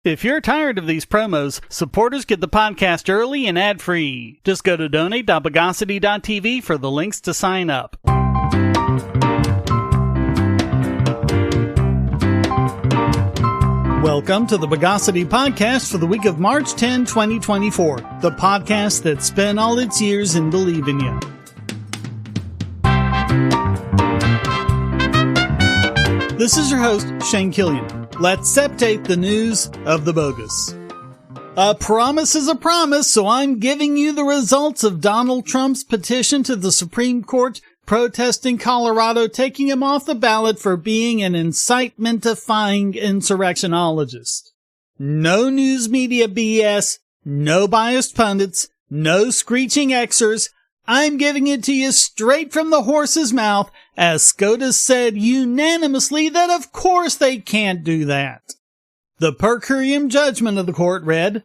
If you're tired of these promos, supporters get the podcast early and ad-free. Just go to donate.bogosity.tv for the links to sign up. Welcome to the Bogosity Podcast for the week of March 10, 2024, the podcast that spent all its years in believing you. This is your host, Shane Killian. Let's septate the news of the bogus. A promise is a promise, so I'm giving you the results of Donald Trump's petition to the Supreme Court protesting Colorado taking him off the ballot for being an incitement-defying insurrectionologist. No news media BS, no biased pundits, no screeching Xers. I'm giving it to you straight from the horse's mouth, as SCOTUS said unanimously that of course they can't do that. The per curiam judgment of the court read,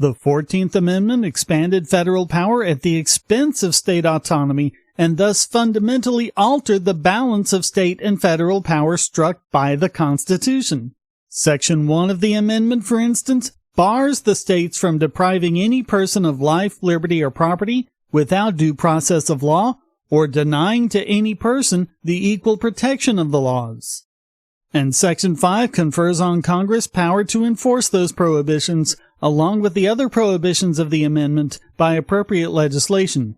"The 14th Amendment expanded federal power at the expense of state autonomy and thus fundamentally altered the balance of state and federal power struck by the Constitution. Section 1 of the amendment, for instance, bars the states from depriving any person of life, liberty, or property without due process of law, or denying to any person the equal protection of the laws. And Section 5 confers on Congress power to enforce those prohibitions, along with the other prohibitions of the amendment, by appropriate legislation.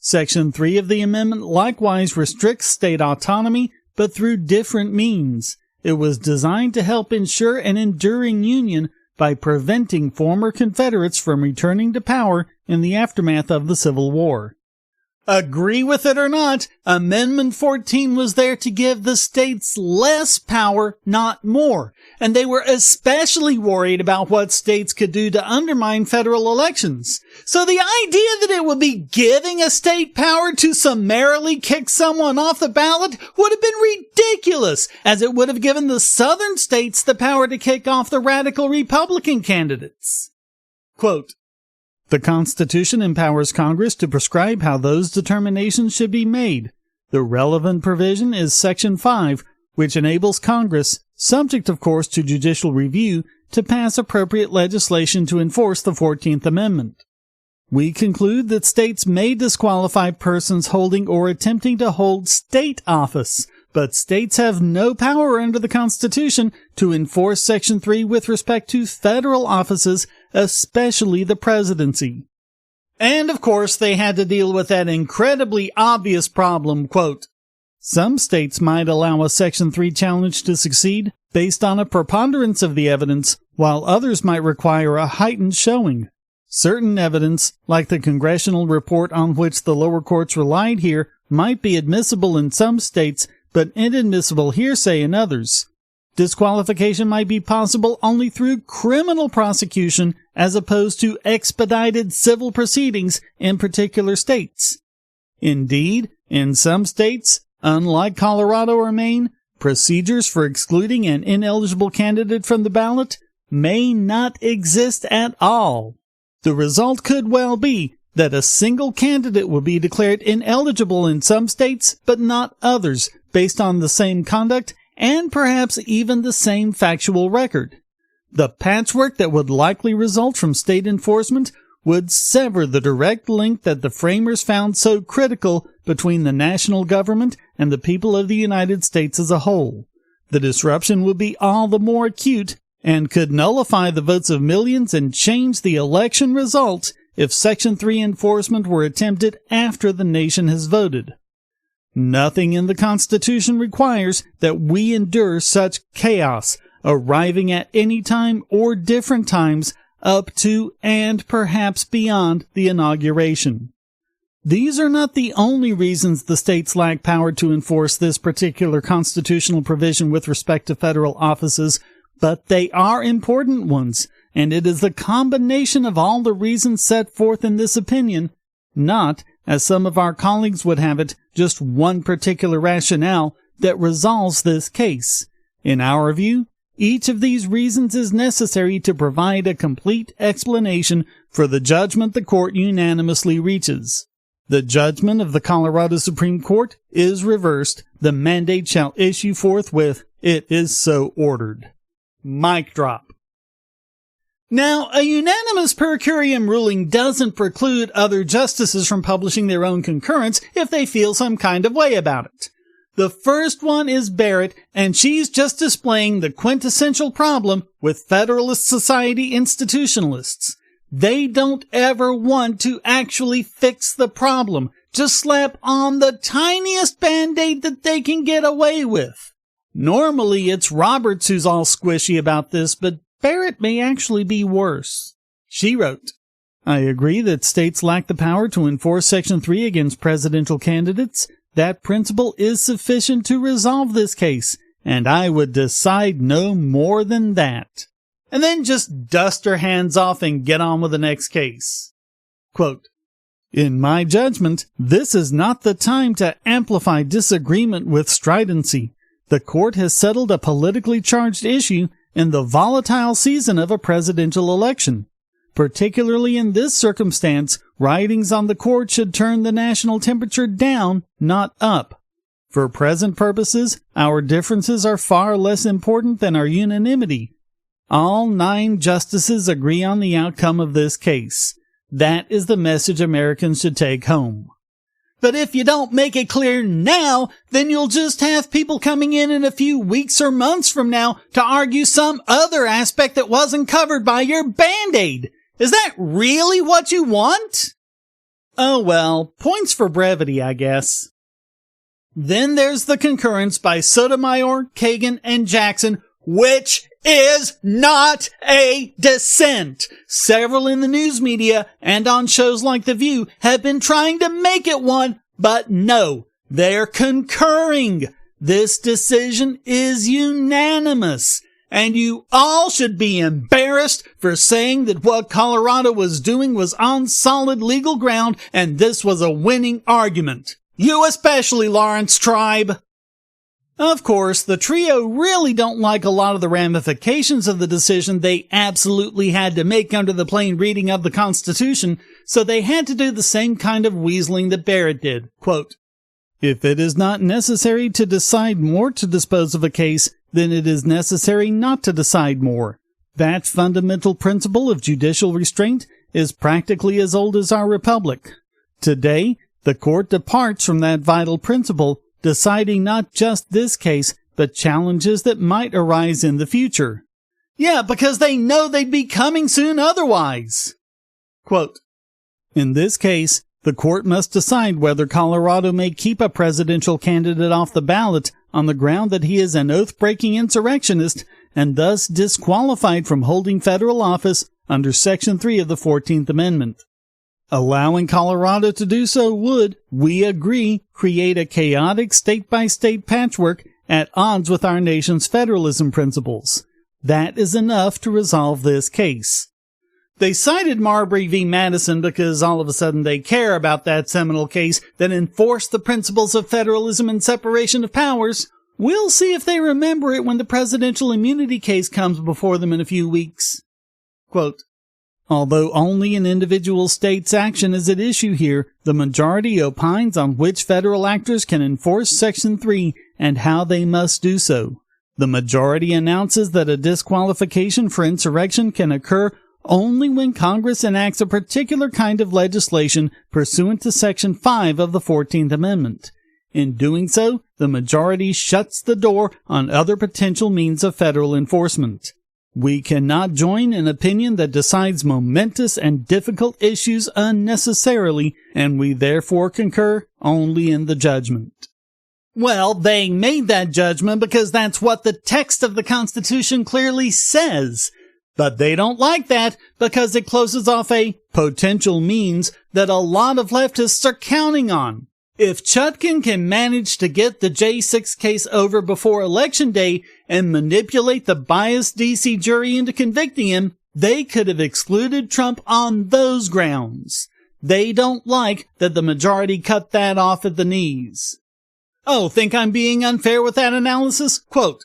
Section 3 of the amendment likewise restricts state autonomy, but through different means. It was designed to help ensure an enduring union by preventing former Confederates from returning to power in the aftermath of the Civil War. Agree with it or not, Amendment 14 was there to give the states less power, not more, and they were especially worried about what states could do to undermine federal elections. So the idea that it would be giving a state power to summarily kick someone off the ballot would have been ridiculous, as it would have given the southern states the power to kick off the radical Republican candidates. Quote, "The Constitution empowers Congress to prescribe how those determinations should be made. The relevant provision is Section 5, which enables Congress, subject of course to judicial review, to pass appropriate legislation to enforce the 14th Amendment. We conclude that states may disqualify persons holding or attempting to hold state office, but states have no power under the Constitution to enforce Section 3 with respect to federal offices, especially the presidency." And of course, they had to deal with that incredibly obvious problem, quote, "Some states might allow a Section 3 challenge to succeed based on a preponderance of the evidence, while others might require a heightened showing. Certain evidence, like the congressional report on which the lower courts relied here, might be admissible in some states, but inadmissible hearsay in others. Disqualification might be possible only through criminal prosecution as opposed to expedited civil proceedings in particular states. Indeed, in some states, unlike Colorado or Maine, procedures for excluding an ineligible candidate from the ballot may not exist at all. The result could well be that a single candidate will be declared ineligible in some states, but not others, based on the same conduct and perhaps even the same factual record. The patchwork that would likely result from state enforcement would sever the direct link that the framers found so critical between the national government and the people of the United States as a whole. The disruption would be all the more acute and could nullify the votes of millions and change the election result if Section 3 enforcement were attempted after the nation has voted. Nothing in the Constitution requires that we endure such chaos, arriving at any time or different times up to and perhaps beyond the inauguration. These are not the only reasons the states lack power to enforce this particular constitutional provision with respect to federal offices, but they are important ones, and it is the combination of all the reasons set forth in this opinion, not, as some of our colleagues would have it, just one particular rationale that resolves this case. In our view, each of these reasons is necessary to provide a complete explanation for the judgment the court unanimously reaches. The judgment of the Colorado Supreme Court is reversed. The mandate shall issue forthwith. It is so ordered. Mic drop. Now, a unanimous per curiam ruling doesn't preclude other justices from publishing their own concurrence if they feel some kind of way about it. The first one is Barrett, and she's just displaying the quintessential problem with Federalist Society institutionalists. They don't ever want to actually fix the problem. Just slap on the tiniest band-aid that they can get away with. Normally, it's Roberts who's all squishy about this, but Barrett may actually be worse. She wrote, I agree that states lack the power to enforce Section 3 against presidential candidates. That principle is sufficient to resolve this case, and I would decide no more than that. And then just dust her hands off and get on with the next case. Quote, in my judgment, this is not the time to amplify disagreement with stridency. The court has settled a politically charged issue in the volatile season of a presidential election. Particularly in this circumstance, writings on the court should turn the national temperature down, not up. For present purposes, our differences are far less important than our unanimity. All 9 justices agree on the outcome of this case. That is the message Americans should take home. But if you don't make it clear now, then you'll just have people coming in a few weeks or months from now to argue some other aspect that wasn't covered by your Band-Aid. Is that really what you want? Oh well, points for brevity, I guess. Then there's the concurrence by Sotomayor, Kagan, and Jackson, which is not a dissent. Several in the news media and on shows like The View have been trying to make it one, but no, they're concurring. This decision is unanimous. And you all should be embarrassed for saying that what Colorado was doing was on solid legal ground and this was a winning argument. You especially, Lawrence Tribe. Of course, the trio really don't like a lot of the ramifications of the decision they absolutely had to make under the plain reading of the Constitution, so they had to do the same kind of weaseling that Barrett did. Quote, if it is not necessary to decide more to dispose of a case, then it is necessary not to decide more. That fundamental principle of judicial restraint is practically as old as our republic. Today, the court departs from that vital principle, deciding not just this case, but challenges that might arise in the future. Yeah, because they know they'd be coming soon otherwise. Quote, in this case, the court must decide whether Colorado may keep a presidential candidate off the ballot on the ground that he is an oath-breaking insurrectionist and thus disqualified from holding federal office under Section 3 of the 14th Amendment. Allowing Colorado to do so would, we agree, create a chaotic state-by-state patchwork at odds with our nation's federalism principles. That is enough to resolve this case. They cited Marbury v. Madison because all of a sudden they care about that seminal case that enforced the principles of federalism and separation of powers. We'll see if they remember it when the presidential immunity case comes before them in a few weeks. Quote, although only an individual state's action is at issue here, the majority opines on which federal actors can enforce Section 3 and how they must do so. The majority announces that a disqualification for insurrection can occur only when Congress enacts a particular kind of legislation pursuant to Section 5 of the 14th Amendment. In doing so, the majority shuts the door on other potential means of federal enforcement. We cannot join an opinion that decides momentous and difficult issues unnecessarily, and we therefore concur only in the judgment. Well, they made that judgment because that's what the text of the Constitution clearly says. But they don't like that because it closes off a potential means that a lot of leftists are counting on. If Chutkan can manage to get the J6 case over before Election Day and manipulate the biased D.C. jury into convicting him, they could have excluded Trump on those grounds. They don't like that the majority cut that off at the knees. Oh, think I'm being unfair with that analysis? Quote,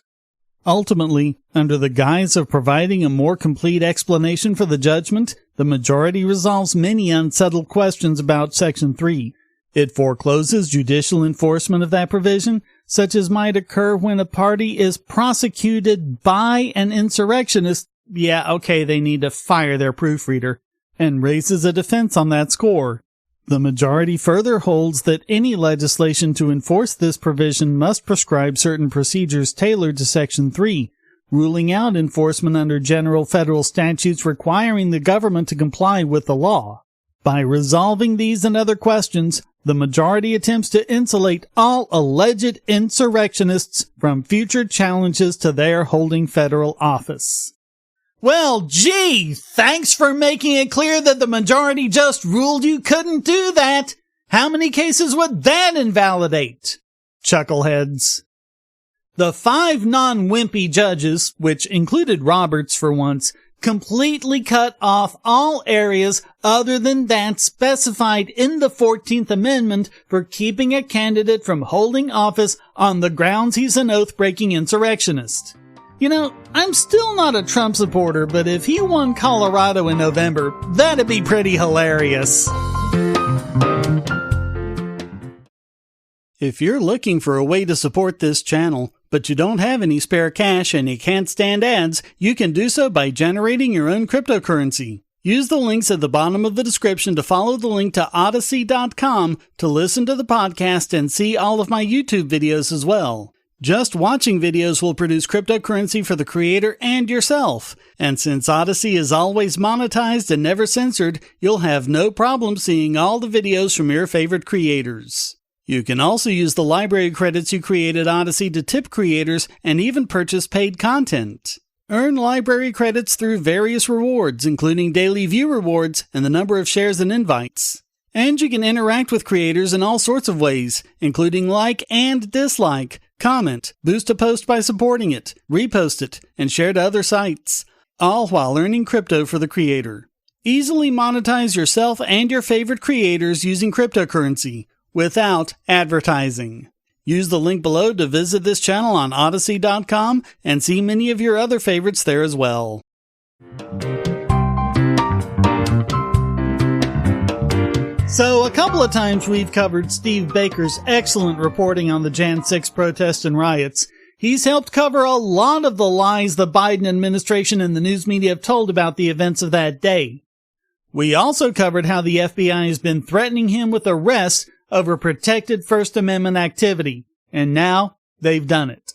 ultimately, under the guise of providing a more complete explanation for the judgment, the majority resolves many unsettled questions about Section 3. It forecloses judicial enforcement of that provision, such as might occur when a party is prosecuted by an insurrectionist yeah, okay, they need to fire their proofreader, and raises a defense on that score. The majority further holds that any legislation to enforce this provision must prescribe certain procedures tailored to Section 3, ruling out enforcement under general federal statutes requiring the government to comply with the law. By resolving these and other questions, the majority attempts to insulate all alleged insurrectionists from future challenges to their holding federal office. Well, gee, thanks for making it clear that the majority just ruled you couldn't do that. How many cases would that invalidate? Chuckleheads. The 5 non-wimpy judges, which included Roberts for once, completely cut off all areas other than that specified in the 14th Amendment for keeping a candidate from holding office on the grounds he's an oath-breaking insurrectionist. You know, I'm still not a Trump supporter, but if he won Colorado in November, that'd be pretty hilarious. If you're looking for a way to support this channel, but you don't have any spare cash and you can't stand ads, you can do so by generating your own cryptocurrency. Use the links at the bottom of the description to follow the link to Odysee.com to listen to the podcast and see all of my YouTube videos as well. Just watching videos will produce cryptocurrency for the creator and yourself. And since Odysee is always monetized and never censored, you'll have no problem seeing all the videos from your favorite creators. You can also use the library credits you create at Odysee to tip creators and even purchase paid content. Earn library credits through various rewards, including daily view rewards and the number of shares and invites. And you can interact with creators in all sorts of ways, including like and dislike, comment, boost a post by supporting it, repost it, and share to other sites, all while earning crypto for the creator. Easily monetize yourself and your favorite creators using cryptocurrency, without advertising. Use the link below to visit this channel on Odysee.com and see many of your other favorites there as well. So, a couple of times we've covered Steve Baker's excellent reporting on the Jan 6 protests and riots. He's helped cover a lot of the lies the Biden administration and the news media have told about the events of that day. We also covered how the FBI has been threatening him with arrest over protected First Amendment activity, and now they've done it.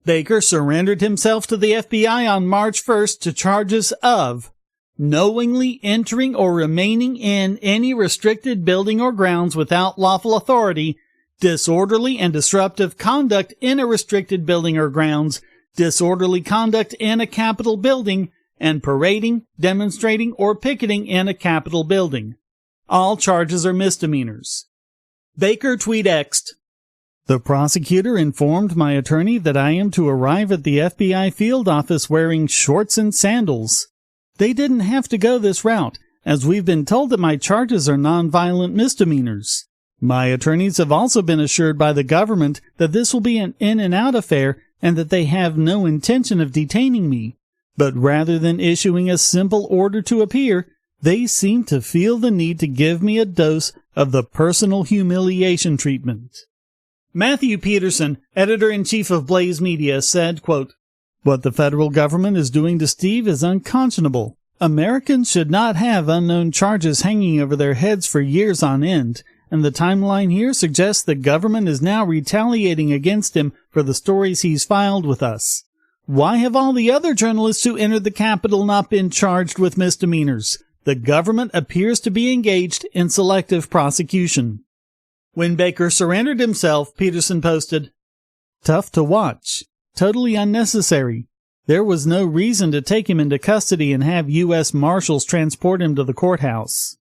Baker surrendered himself to the FBI on March 1st to charges of knowingly entering or remaining in any restricted building or grounds without lawful authority, disorderly and disruptive conduct in a restricted building or grounds, disorderly conduct in a Capitol building, and parading, demonstrating, or picketing in a Capitol building. All charges are misdemeanors. Baker tweet-X'd, "The prosecutor informed my attorney that I am to arrive at the FBI field office wearing shorts and sandals. They didn't have to go this route, as we've been told that my charges are nonviolent misdemeanors. My attorneys have also been assured by the government that this will be an in-and-out affair and that they have no intention of detaining me. But rather than issuing a simple order to appear, they seem to feel the need to give me a dose of the personal humiliation treatment." Matthew Peterson, editor-in-chief of Blaze Media, said, quote, "What the federal government is doing to Steve is unconscionable. Americans should not have unknown charges hanging over their heads for years on end, and the timeline here suggests the government is now retaliating against him for the stories he's filed with us. Why have all the other journalists who entered the Capitol not been charged with misdemeanors? The government appears to be engaged in selective prosecution." When Baker surrendered himself, Peterson posted, "Tough to watch. Totally unnecessary. There was no reason to take him into custody and have U.S. Marshals transport him to the courthouse."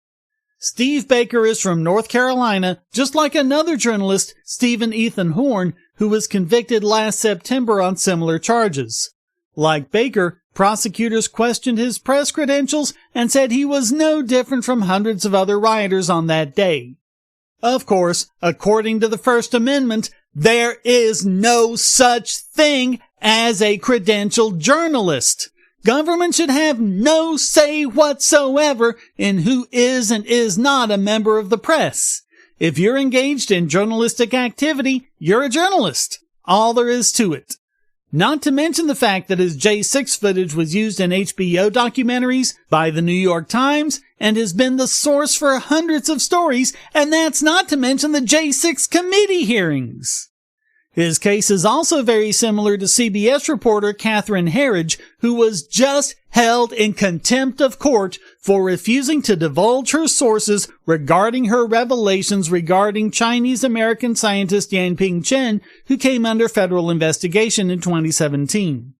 Steve Baker is from North Carolina, just like another journalist, Stephen Ethan Horn, who was convicted last September on similar charges. Like Baker, prosecutors questioned his press credentials and said he was no different from hundreds of other rioters on that day. Of course, according to the First Amendment, there is no such thing as a credentialed journalist. Government should have no say whatsoever in who is and is not a member of the press. If you're engaged in journalistic activity, you're a journalist. All there is to it. Not to mention the fact that his J6 footage was used in HBO documentaries, by the New York Times, and has been the source for hundreds of stories, and that's not to mention the J6 committee hearings. His case is also very similar to CBS reporter Catherine Herridge, who was just held in contempt of court for refusing to divulge her sources regarding her revelations regarding Chinese-American scientist Yanping Chen, who came under federal investigation in 2017.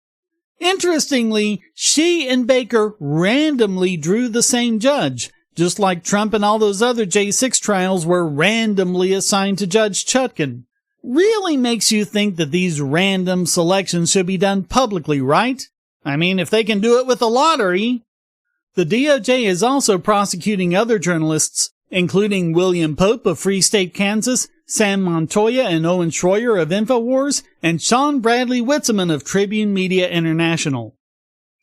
Interestingly, she and Baker randomly drew the same judge, just like Trump and all those other J6 trials were randomly assigned to Judge Chutkan. Really makes you think that these random selections should be done publicly, right? I mean, if they can do it with a lottery. The DOJ is also prosecuting other journalists, including William Pope of Free State, Kansas, Sam Montoya and Owen Schroyer of InfoWars, and Sean Bradley Witzeman of Tribune Media International.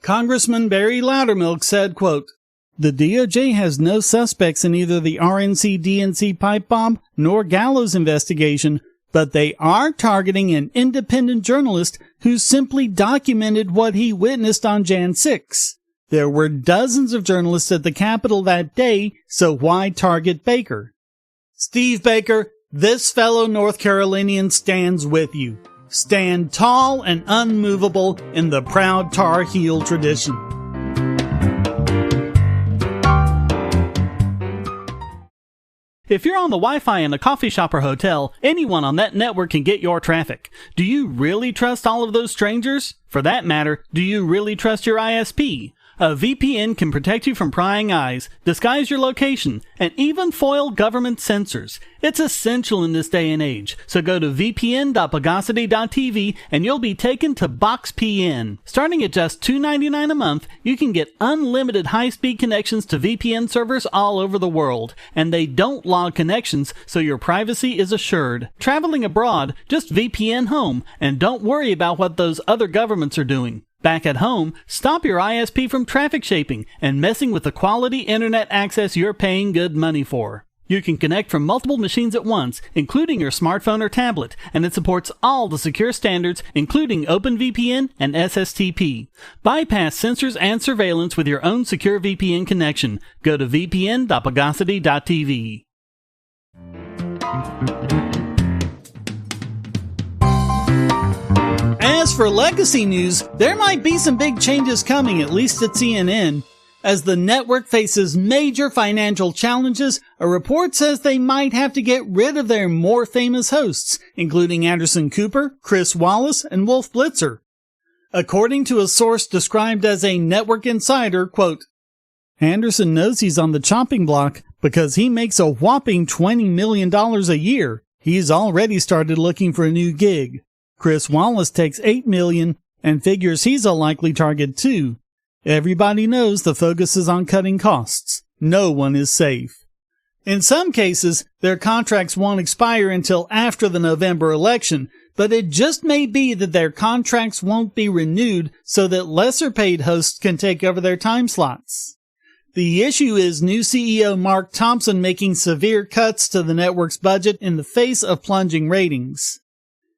Congressman Barry Loudermilk said, quote, "The DOJ has no suspects in either the RNC-DNC pipe bomb nor Gallows investigation, but they are targeting an independent journalist who simply documented what he witnessed on Jan 6. There were dozens of journalists at the Capitol that day, so why target Baker?" Steve Baker, this fellow North Carolinian stands with you. Stand tall and unmovable in the proud Tar Heel tradition. If you're on the Wi-Fi in a coffee shop or hotel, anyone on that network can get your traffic. Do you really trust all of those strangers? For that matter, do you really trust your ISP? A VPN can protect you from prying eyes, disguise your location, and even foil government censors. It's essential in this day and age, so go to vpn.bogosity.tv and you'll be taken to BoxPN. Starting at just $2.99 a month, you can get unlimited high-speed connections to VPN servers all over the world, and they don't log connections, so your privacy is assured. Traveling abroad, just VPN home, and don't worry about what those other governments are doing. Back at home, stop your ISP from traffic shaping and messing with the quality internet access you're paying good money for. You can connect from multiple machines at once, including your smartphone or tablet, and it supports all the secure standards, including OpenVPN and SSTP. Bypass censors and surveillance with your own secure VPN connection. Go to vpn.bogosity.tv. As for legacy news, there might be some big changes coming, at least at CNN. As the network faces major financial challenges, a report says they might have to get rid of their more famous hosts, including Anderson Cooper, Chris Wallace, and Wolf Blitzer. According to a source described as a network insider, quote, "Anderson knows he's on the chopping block because he makes a whopping $20 million a year. He's already started looking for a new gig. Chris Wallace takes $8 million and figures he's a likely target too. Everybody knows the focus is on cutting costs. No one is safe." In some cases, their contracts won't expire until after the November election, but it just may be that their contracts won't be renewed so that lesser paid hosts can take over their time slots. The issue is new CEO Mark Thompson making severe cuts to the network's budget in the face of plunging ratings.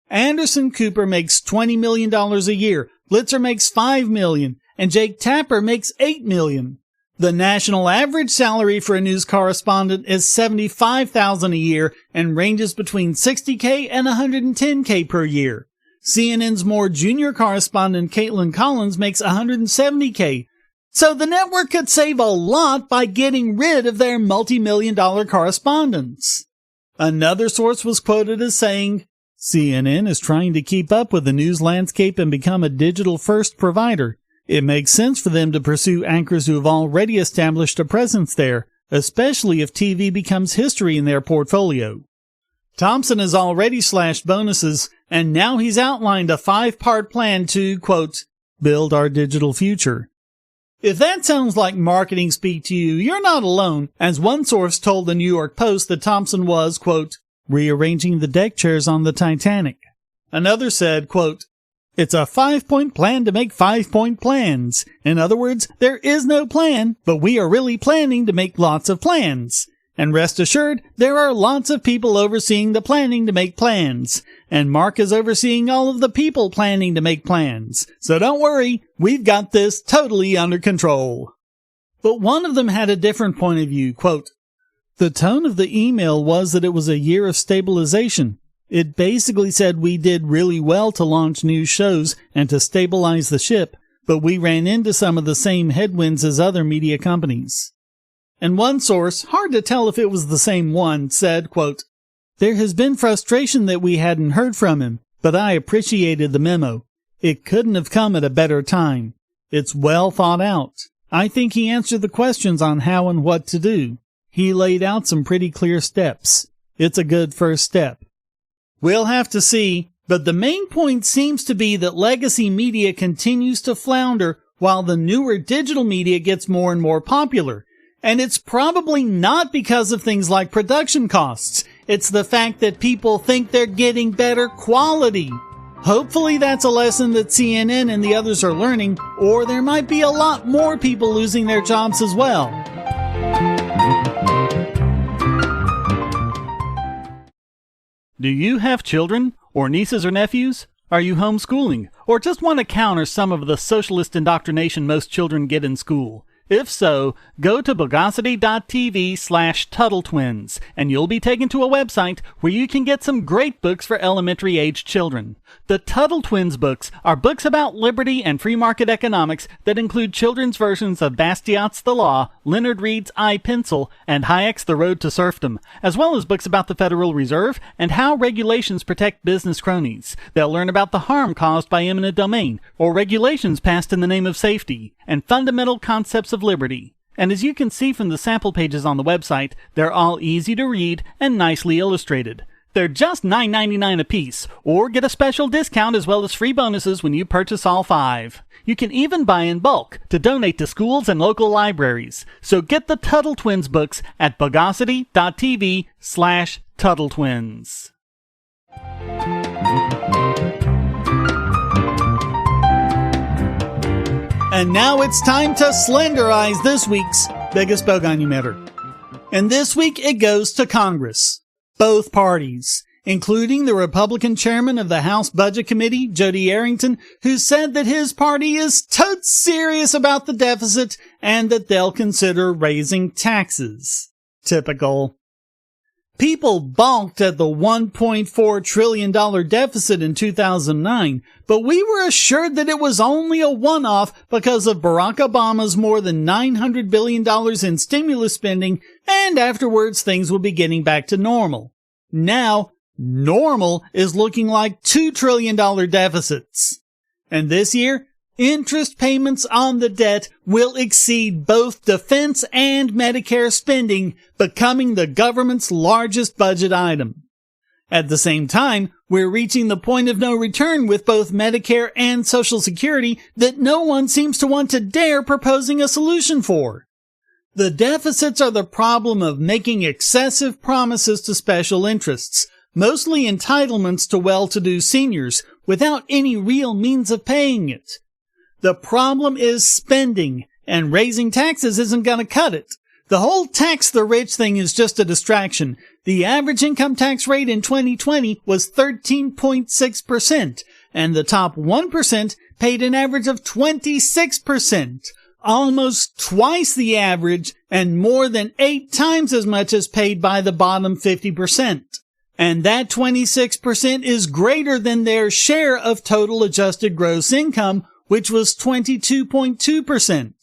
Anderson Cooper makes $20 million a year, Blitzer makes $5 million, and Jake Tapper makes $8 million. The national average salary for a news correspondent is $75,000 a year and ranges between $60K and $110K per year. CNN's more junior correspondent Caitlin Collins makes $170K. So the network could save a lot by getting rid of their multi-million-dollar correspondents. Another source was quoted as saying, "CNN is trying to keep up with the news landscape and become a digital-first provider. It makes sense for them to pursue anchors who have already established a presence there, especially if TV becomes history in their portfolio." Thompson has already slashed bonuses, and now he's outlined a 5-part plan to, quote, "build our digital future." If that sounds like marketing speak to you, you're not alone, as one source told the New York Post that Thompson was, quote, "rearranging the deck chairs on the Titanic." Another said, quote, "It's a 5-point plan to make 5-point plans. In other words, there is no plan, but we are really planning to make lots of plans. And rest assured, there are lots of people overseeing the planning to make plans. And Mark is overseeing all of the people planning to make plans. So don't worry, we've got this totally under control. But one of them had a different point of view. Quote, "The tone of the email was that it was a year of stabilization. It basically said we did really well to launch new shows and to stabilize the ship, but we ran into some of the same headwinds as other media companies." And one source, hard to tell if it was the same one, said, quote, "There has been frustration that we hadn't heard from him, but I appreciated the memo. It couldn't have come at a better time. It's well thought out. I think he answered the questions on how and what to do. He laid out some pretty clear steps. It's a good first step." We'll have to see, but the main point seems to be that legacy media continues to flounder while the newer digital media gets more and more popular. And it's probably not because of things like production costs. It's the fact that people think they're getting better quality. Hopefully that's a lesson that CNN and the others are learning, or there might be a lot more people losing their jobs as well. Do you have children, or nieces or nephews? Are you homeschooling, or just want to counter some of the socialist indoctrination most children get in school? If so, go to bogosity.tv/TuttleTwins, and you'll be taken to a website where you can get some great books for elementary-aged children. The Tuttle Twins books are books about liberty and free market economics that include children's versions of Bastiat's The Law, Leonard Read's I, Pencil, and Hayek's The Road to Serfdom, as well as books about the Federal Reserve and how regulations protect business cronies. They'll learn about the harm caused by eminent domain, or regulations passed in the name of safety, and fundamental concepts of liberty. And as you can see from the sample pages on the website, they're all easy to read and nicely illustrated. They're just $9.99 a piece, or get a special discount as well as free bonuses when you purchase all 5. You can even buy in bulk to donate to schools and local libraries. So get the Tuttle Twins books at bogosity.tv/TuttleTwins. And now it's time to slenderize this week's biggest bogon emitter. And this week it goes to Congress. Both parties, including the Republican chairman of the House Budget Committee, Jody Arrington, who said that his party is totes serious about the deficit and that they'll consider raising taxes. Typical. People balked at the $1.4 trillion deficit in 2009, but we were assured that it was only a one-off because of Barack Obama's more than $900 billion in stimulus spending, and afterwards things would be getting back to normal. Now, normal is looking like $2 trillion deficits. And this year, interest payments on the debt will exceed both defense and Medicare spending, becoming the government's largest budget item. At the same time, we're reaching the point of no return with both Medicare and Social Security that no one seems to want to dare proposing a solution for. The deficits are the problem of making excessive promises to special interests, mostly entitlements to well-to-do seniors, without any real means of paying it. The problem is spending, and raising taxes isn't going to cut it. The whole tax the rich thing is just a distraction. The average income tax rate in 2020 was 13.6%, and the top 1% paid an average of 26%, almost twice the average and more than 8 times as much as paid by the bottom 50%. And that 26% is greater than their share of total adjusted gross income, which was 22.2%.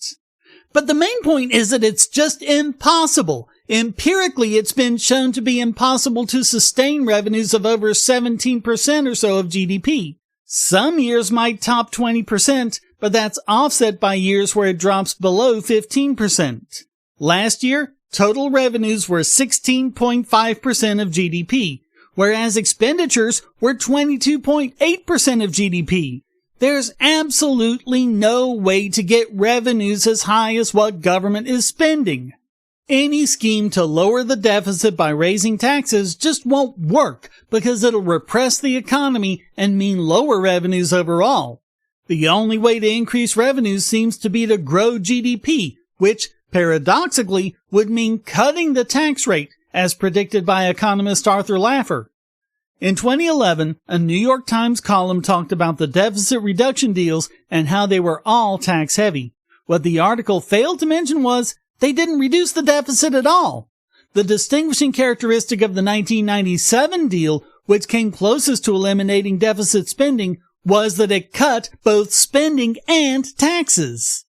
But the main point is that it's just impossible. Empirically, it's been shown to be impossible to sustain revenues of over 17% or so of GDP. Some years might top 20%, but that's offset by years where it drops below 15%. Last year, total revenues were 16.5% of GDP, whereas expenditures were 22.8% of GDP. There's absolutely no way to get revenues as high as what government is spending. Any scheme to lower the deficit by raising taxes just won't work because it'll repress the economy and mean lower revenues overall. The only way to increase revenues seems to be to grow GDP, which, paradoxically, would mean cutting the tax rate, as predicted by economist Arthur Laffer. In 2011, a New York Times column talked about the deficit reduction deals and how they were all tax heavy. What the article failed to mention was they didn't reduce the deficit at all. The distinguishing characteristic of the 1997 deal, which came closest to eliminating deficit spending, was that it cut both spending and taxes.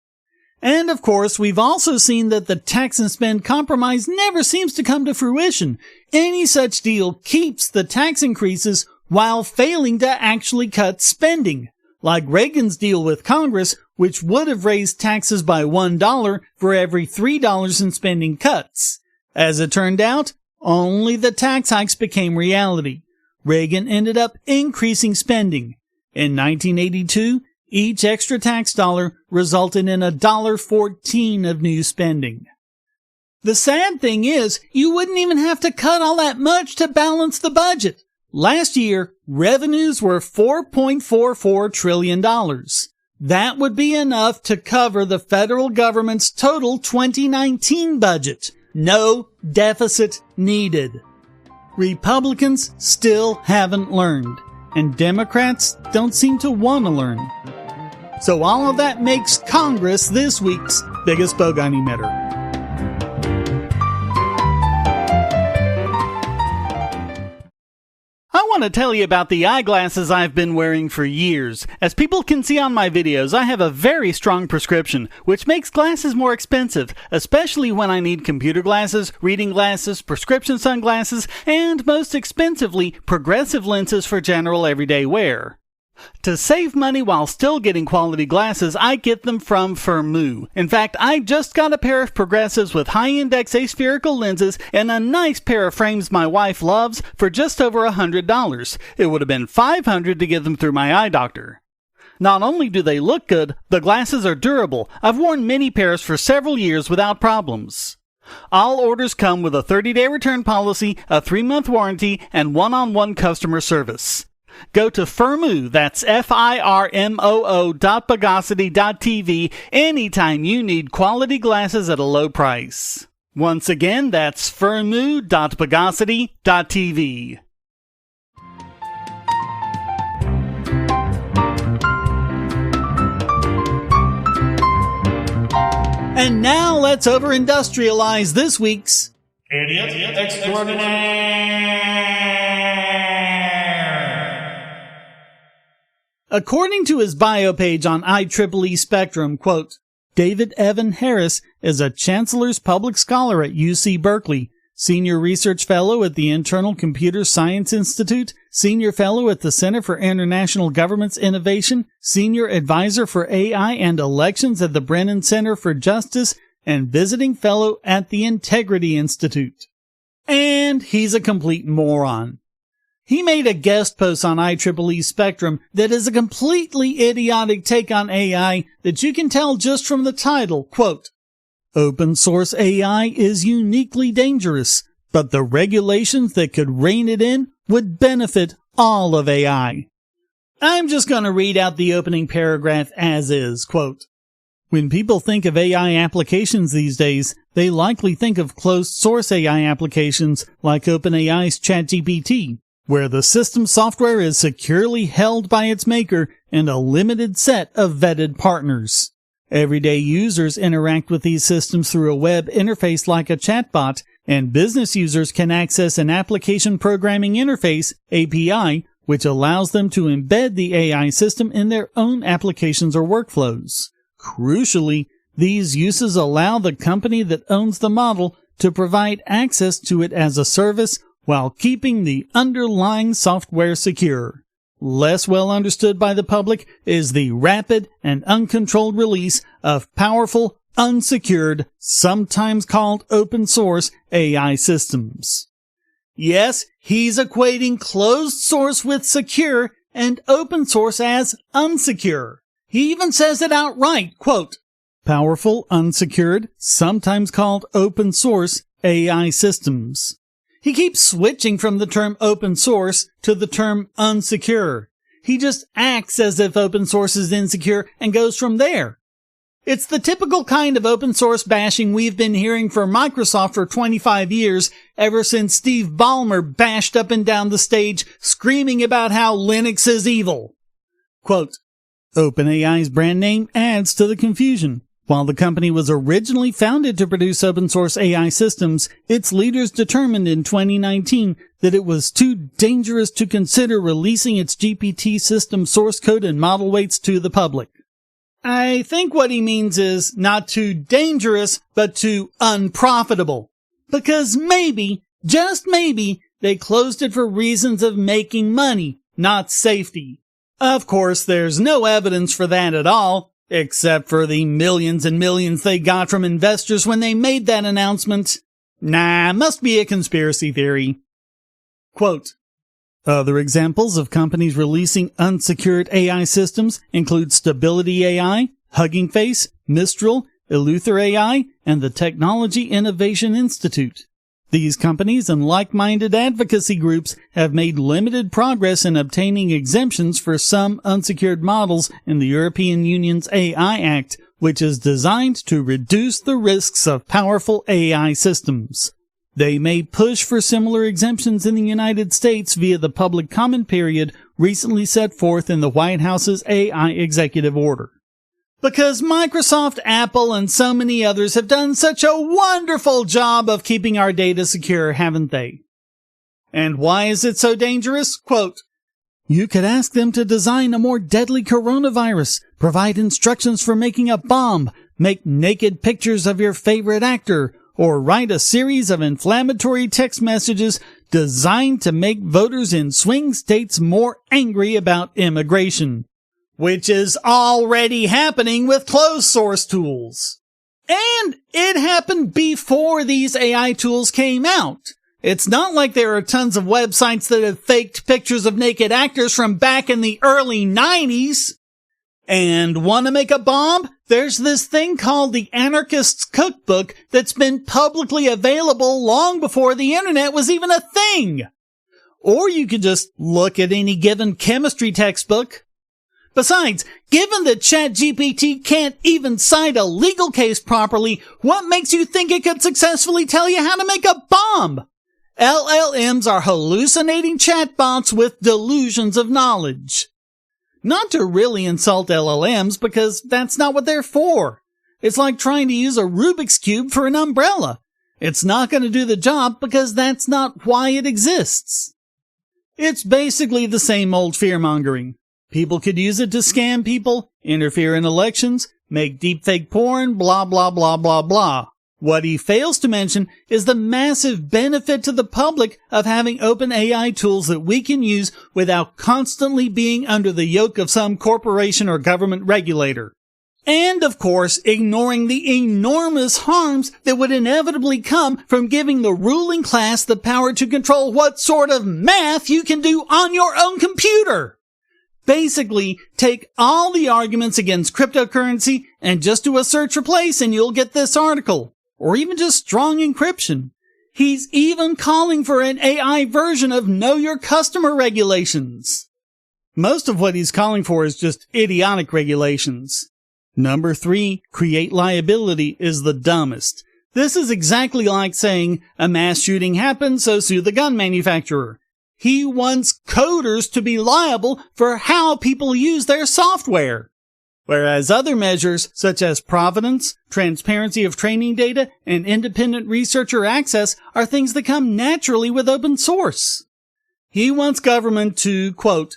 And of course, we've also seen that the tax and spend compromise never seems to come to fruition. Any such deal keeps the tax increases while failing to actually cut spending, like Reagan's deal with Congress, which would have raised taxes by $1 for every $3 in spending cuts. As it turned out, only the tax hikes became reality. Reagan ended up increasing spending. In 1982, each extra tax dollar resulted in $1.14 of new spending. The sad thing is, you wouldn't even have to cut all that much to balance the budget. Last year, revenues were $4.44 trillion. That would be enough to cover the federal government's total 2019 budget. No deficit needed. Republicans still haven't learned, and Democrats don't seem to want to learn. So all of that makes Congress this week's biggest bogon emitter. I want to tell you about the eyeglasses I've been wearing for years. As people can see on my videos, I have a very strong prescription, which makes glasses more expensive, especially when I need computer glasses, reading glasses, prescription sunglasses, and most expensively, progressive lenses for general everyday wear. To save money while still getting quality glasses, I get them from Firmoo. In fact, I just got a pair of progressives with high-index aspherical lenses and a nice pair of frames my wife loves for just over $100. It would have been $500 to get them through my eye doctor. Not only do they look good, the glasses are durable. I've worn many pairs for several years without problems. All orders come with a 30-day return policy, a 3-month warranty, and one-on-one customer service. Go to Firmoo, that's FIRMOO.Bogosity.tv anytime you need quality glasses at a low price. Once again, that's Firmoo.Bogosity.tv. And now let's over-industrialize this week's Idiot Extraordinaire! According to his bio page on IEEE Spectrum, quote, David Evan Harris is a Chancellor's Public Scholar at UC Berkeley, Senior Research Fellow at the Internal Computer Science Institute, Senior Fellow at the Center for International Government's Innovation, Senior Advisor for AI and Elections at the Brennan Center for Justice, and Visiting Fellow at the Integrity Institute. And he's a complete moron. He made a guest post on IEEE Spectrum that is a completely idiotic take on AI that you can tell just from the title, quote, Open source AI is uniquely dangerous, but the regulations that could rein it in would benefit all of AI. I'm just going to read out the opening paragraph as is, quote, When people think of AI applications these days, they likely think of closed source AI applications like OpenAI's ChatGPT, where the system software is securely held by its maker and a limited set of vetted partners. Everyday users interact with these systems through a web interface like a chatbot, and business users can access an application programming interface, API, which allows them to embed the AI system in their own applications or workflows. Crucially, these uses allow the company that owns the model to provide access to it as a service while keeping the underlying software secure. Less well understood by the public is the rapid and uncontrolled release of powerful, unsecured, sometimes called open source AI systems. Yes, he's equating closed source with secure and open source as unsecure. He even says it outright, quote, Powerful, unsecured, sometimes called open source AI systems. He keeps switching from the term open source to the term unsecure. He just acts as if open source is insecure and goes from there. It's the typical kind of open source bashing we've been hearing from Microsoft for 25 years, ever since Steve Ballmer bashed up and down the stage screaming about how Linux is evil. Quote, OpenAI's brand name adds to the confusion. While the company was originally founded to produce open-source AI systems, its leaders determined in 2019 that it was too dangerous to consider releasing its GPT system source code and model weights to the public. I think what he means is not too dangerous, but too unprofitable. Because maybe, just maybe, they closed it for reasons of making money, not safety. Of course, there's no evidence for that at all. Except for the millions and millions they got from investors when they made that announcement. Nah, must be a conspiracy theory. Quote, other examples of companies releasing unsecured AI systems include Stability AI, Hugging Face, Mistral, Eleuther AI, and the Technology Innovation Institute. These companies and like-minded advocacy groups have made limited progress in obtaining exemptions for some unsecured models in the European Union's AI Act, which is designed to reduce the risks of powerful AI systems. They may push for similar exemptions in the United States via the public comment period recently set forth in the White House's AI executive order. Because Microsoft, Apple, and so many others have done such a wonderful job of keeping our data secure, haven't they? And why is it so dangerous? Quote, you could ask them to design a more deadly coronavirus, provide instructions for making a bomb, make naked pictures of your favorite actor, or write a series of inflammatory text messages designed to make voters in swing states more angry about immigration. Which is already happening with closed source tools. And it happened before these AI tools came out. It's not like there are tons of websites that have faked pictures of naked actors from back in the early 90s. And want to make a bomb? There's this thing called the Anarchist's Cookbook that's been publicly available long before the internet was even a thing. Or you could just look at any given chemistry textbook. Besides, given that ChatGPT can't even cite a legal case properly, what makes you think it could successfully tell you how to make a bomb? LLMs are hallucinating chatbots with delusions of knowledge. Not to really insult LLMs, because that's not what they're for. It's like trying to use a Rubik's Cube for an umbrella. It's not going to do the job because that's not why it exists. It's basically the same old fear-mongering. People could use it to scam people, interfere in elections, make deepfake porn, blah, blah, blah, blah, blah. What he fails to mention is the massive benefit to the public of having open AI tools that we can use without constantly being under the yoke of some corporation or government regulator. And, of course, ignoring the enormous harms that would inevitably come from giving the ruling class the power to control what sort of math you can do on your own computer. Basically, take all the arguments against cryptocurrency and just do a search replace and you'll get this article. Or even just strong encryption. He's even calling for an AI version of Know Your Customer regulations. Most of what he's calling for is just idiotic regulations. Number 3, create liability is the dumbest. This is exactly like saying, a mass shooting happened, so sue the gun manufacturer. He wants coders to be liable for how people use their software. Whereas other measures, such as provenance, transparency of training data, and independent researcher access, are things that come naturally with open source. He wants government to, quote,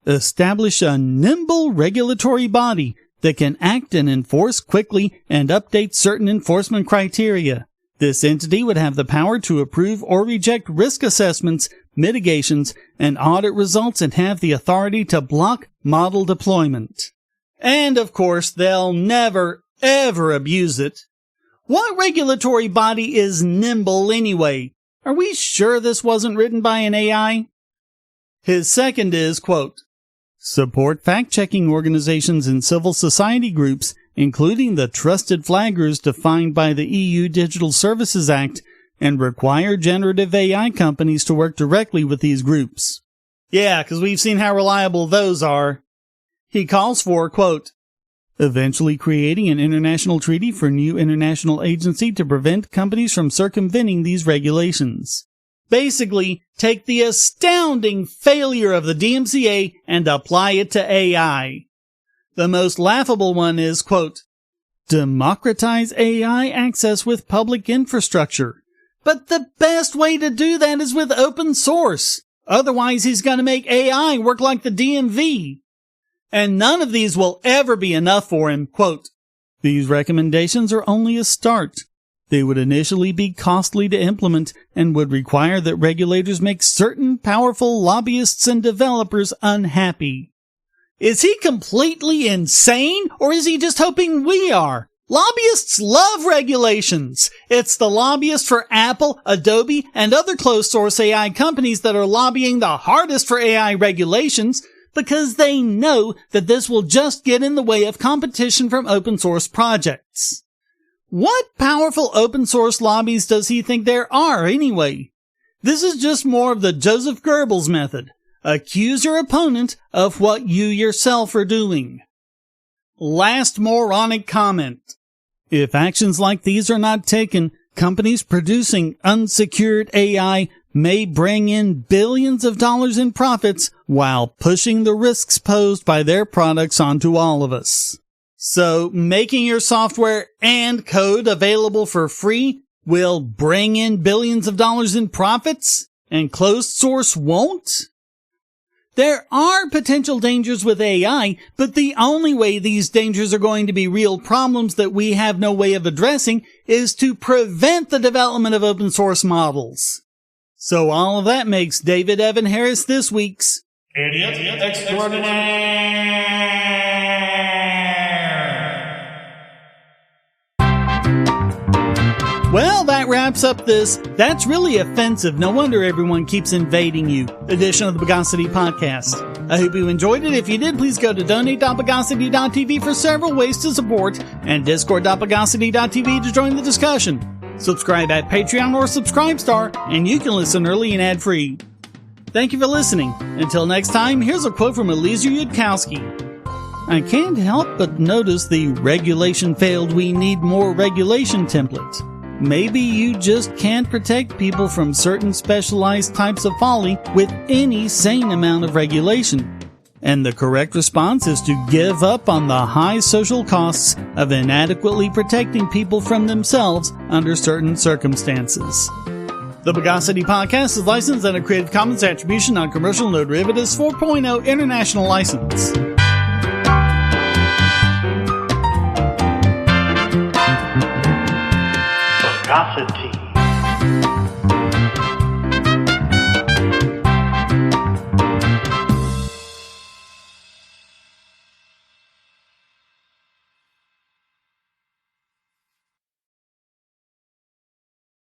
establish a nimble regulatory body that can act and enforce quickly and update certain enforcement criteria. This entity would have the power to approve or reject risk assessments, mitigations, and audit results and have the authority to block model deployment. And, of course, they'll never, ever abuse it. What regulatory body is nimble anyway? Are we sure this wasn't written by an AI? His second is, quote, support fact-checking organizations and civil society groups, including the trusted flaggers defined by the EU Digital Services Act, and require generative AI companies to work directly with these groups. Yeah, because we've seen how reliable those are. He calls for, quote, eventually creating an international treaty for new international agency to prevent companies from circumventing these regulations. Basically, take the astounding failure of the DMCA and apply it to AI. The most laughable one is, quote, democratize AI access with public infrastructure. But the best way to do that is with open source. Otherwise, he's going to make AI work like the DMV. And none of these will ever be enough for him. Quote, these recommendations are only a start. They would initially be costly to implement and would require that regulators make certain powerful lobbyists and developers unhappy. Is he completely insane, or is he just hoping we are? Lobbyists love regulations. It's the lobbyists for Apple, Adobe, and other closed-source AI companies that are lobbying the hardest for AI regulations because they know that this will just get in the way of competition from open-source projects. What powerful open-source lobbies does he think there are, anyway? This is just more of the Joseph Goebbels method. Accuse your opponent of what you yourself are doing. Last moronic comment. If actions like these are not taken, companies producing unsecured AI may bring in billions of dollars in profits while pushing the risks posed by their products onto all of us. So, making your software and code available for free will bring in billions of dollars in profits, and closed source won't? There are potential dangers with AI, but the only way these dangers are going to be real problems that we have no way of addressing is to prevent the development of open source models. So all of that makes David Evan Harris this week's Idiot Extraordinaire. Well, that wraps up this That's Really Offensive, No Wonder Everyone Keeps Invading You edition of the Bogosity Podcast. I hope you enjoyed it. If you did, please go to donate.bogosity.tv for several ways to support and discord.bogosity.tv to join the discussion. Subscribe at Patreon or Subscribestar, and you can listen early and ad-free. Thank you for listening. Until next time, here's a quote from Eliezer Yudkowsky. I can't help but notice the regulation failed, we need more regulation template. Maybe you just can't protect people from certain specialized types of folly with any sane amount of regulation. And the correct response is to give up on the high social costs of inadequately protecting people from themselves under certain circumstances. The Bogosity Podcast is licensed under Creative Commons Attribution Non-Commercial No Derivatives 4.0 International License. Bogosity.